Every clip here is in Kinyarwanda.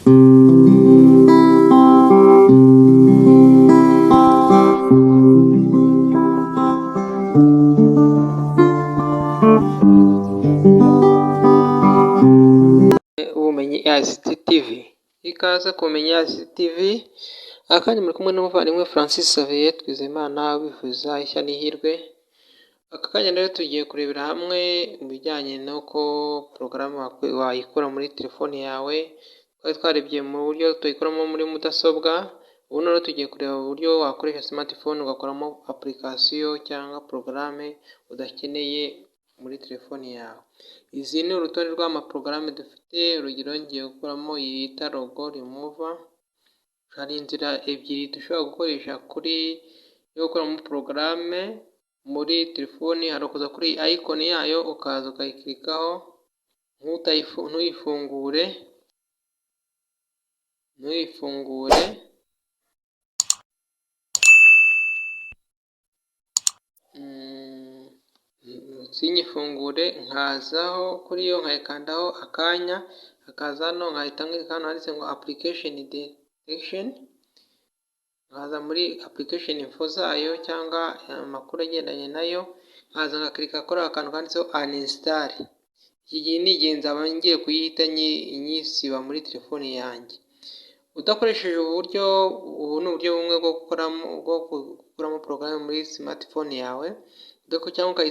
Ubumenyi ICT TV, ikaze ku Bumenyi ICT TV, akanya muri kumwe n'umuvandimwe Francis Xavier Twizeyimana wifuza ishya n'ihirwe. Aka kanya rero tugiye kurebera hamwe ibijyanye n'uko porogaramu wayikura muri telefone yawe. Twari twarebye mu buryo tuyikoramo muri mudasobwa, ubu noneho tugiye kureba uburyo wakoresha smartphone ugakoramo application cyangwa porogaramu udakeneye muri telefone yawe. Izi ni urutonde rw'amaporogaramu dufite, urugero ngiye gukuramo iyi yita logo remover. Hari inzira ebyiri dushobora gukoresha yo gukoramo porogaramu muri telefoni. Hari ukuza kuri icon yayo ukaza ukayikirikaho ntuyifungure sinyifungure, nkazaho kuri yo nkayikandaho akanya, hakaza hano nkahita nkirika hano handitse ngo application detection, nkaza muri application info zayo cyangwa amakuru agendanye nayo, nkaza ngakirika kuri akantu kanditseho uninstall. Iki gihe ni igihe nzaba ngiye kuyihita nyisiba muri telefone yanjye. Udakoresheje ubu ni uburyo bumwe bwo gukuramo porogaramu muri smartphone yawe, cyangwa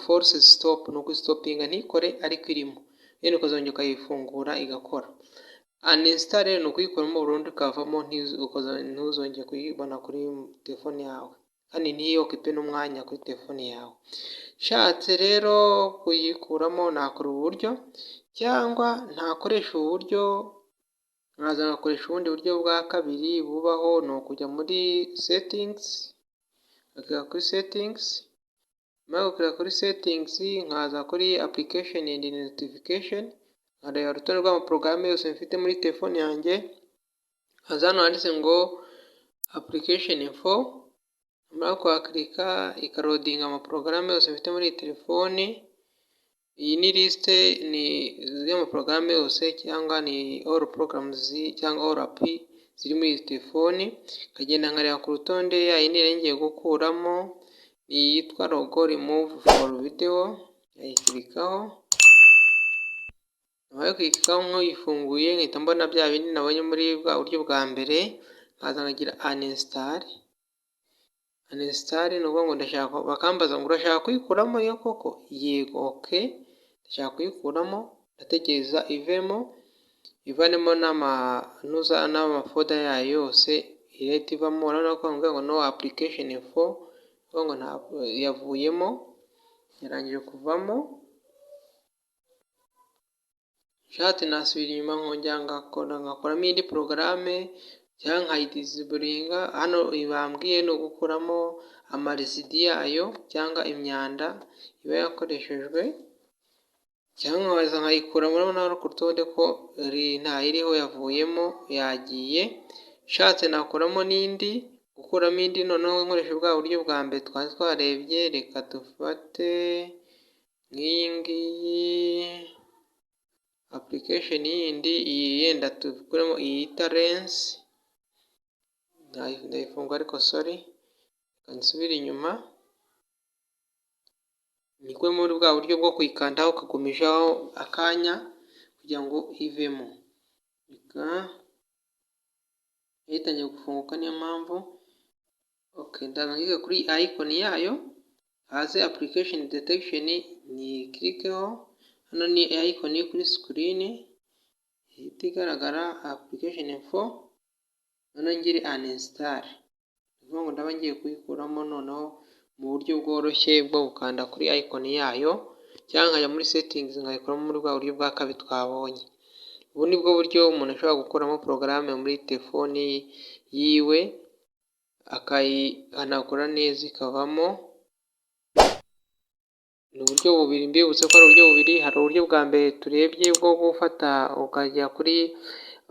force stop, ni ukuyistopinga ntikore ariko irimo, rero ukazongera ukayifungura igakora. Uninstall ni ukuyikuramo burundu ikavamo, ntuzongere kuyibona kuri telefone yawe kandi ntiyokipe n'umwanya kuri telefone yawe. Nshatse rero kuyikuramo nakora ubu buryo, cyangwa ntakoresha ubu buryo nkaza ngakoresha ubundi buryo bwa kabiri bubaho, ni ukujya muri settings, kuri settings nkaza kuri application and notification, nkareba urutonde rw'amaporogaramu yose mfite muri telefone yanjye. Haza hano handitse ngo application info, nyuma yo kuhakirika ikarodinga amaporogaramu yose mfite muri iyi telefoni. Iyi ni lisite y'amaporogaramu yose, cyangwa ni all programs cyangwa all app ziri muri iyi telefoni. Nkagenda nkareba ku rutonde yayindi nari ngiye gukuramo, ni iyitwa logo remove for video, nkayikirikaho. Nyuma yo kuyikirikaho nk'uyifunguye nkahita mbona bya bindi nabonye muri bwa buryo bwa mbere, nkaza nkagira uninstall. Uninstall ni ukuvuga ngo bakambaza ngo urashaka kuyikuramo yo koko? Yego, okay, ndashaka kuyikuramo, ndategereza ivemo, ivanemo n'amafoda yayo yose irahita ivamo. Urabona ko ngo no application info, ngo ntabwo yavuyemo, yarangije kuvamo. Nshatse nasubira inyuma nkongera ngakoramo indi porogaramu cyangwa nkayidisibulinga. Hano bambwiye ni ugukuramo amaresidi yayo cyangwa imyanda iba yakoreshejwe, cyangwa nkaza nkayikuramo. Urabona ku rutonde ko ntayiriho, yavuyemo, yagiye. Nshatse nakuramo n'indi, gukuramo indi noneho nkoresha bwa buryo bwa mbere twari twarebye. Reka dufate nk'iyi ngiyi application yindi, iyi yenda tukuremo iyita lens, ndayifunga ariko sorry, nsubire inyuma, nikwe muri bwa buryo bwo kuyikandaho ukagumishaho akanya kugira ngo ivemo. Yahitangiye gufunguka, niyo mpamvu. Okay, ndaza kuri icon yayo, haze application detection, ni kirikeho. Hano ni icon kuri screen ihita igaragara, application info, noneho ngire uninstall. Ni ukuvuga ngo ndaba ngiye kuyikuramo noneho mu buryo bworoshye bwo gukanda kuri icon yayo, cyangwa nkajya muri settings nkayikuramo muri bwa buryo bwa kabiri twabonye. Ubu ni bwo buryo umuntu ashobora gukuramo porogaramu muri telefoni yiwe akayihanagura neza ikavamo. Ni uburyo bubiri, mbibutse ko ari uburyo bubiri. Hari uburyo bwa mbere turebye bwo gufata ukajya kuri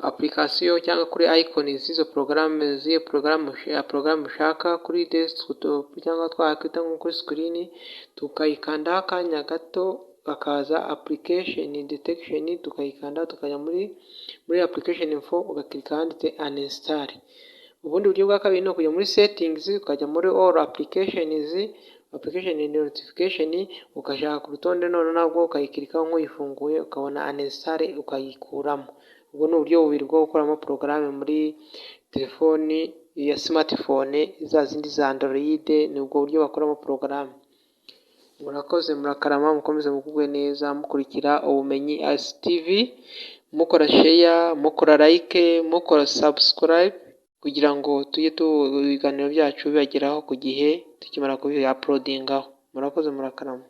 application cyangwa kuri icon z'izo porogaramu ushaka kuri desktop cyangwa twakwita nko kuri screen, tukayikandaho akanya gato hakaza application detection, tukayikanda tukajya muri application info, ugakirika ahanditse uninstall. Ubundi buryo bwa kabiri ni ukujya muri settings, ukajya muri all applications, application notification, ukashaka ku rutonde none nabwo ukayikirikaho nk'uyifunguye, ukabona uninstall ukayikuramo. Ubwo ni uburyo bubiri bwo gukoramo porogaramu muri telefoni ya smartphone, za zindi za Android. Ni ubwo buryo bakoramo porogaramu. Murakoze, murakarama, mukomeze mugubwe neza mukurikira Ubumenyi ICTV, mukora share, mukora like, mukora subscribe, kugira ngo tujye ibiganiro byacu bibageraho ku gihe tukimara kubi uploadingaho. Murakoze, murakarama.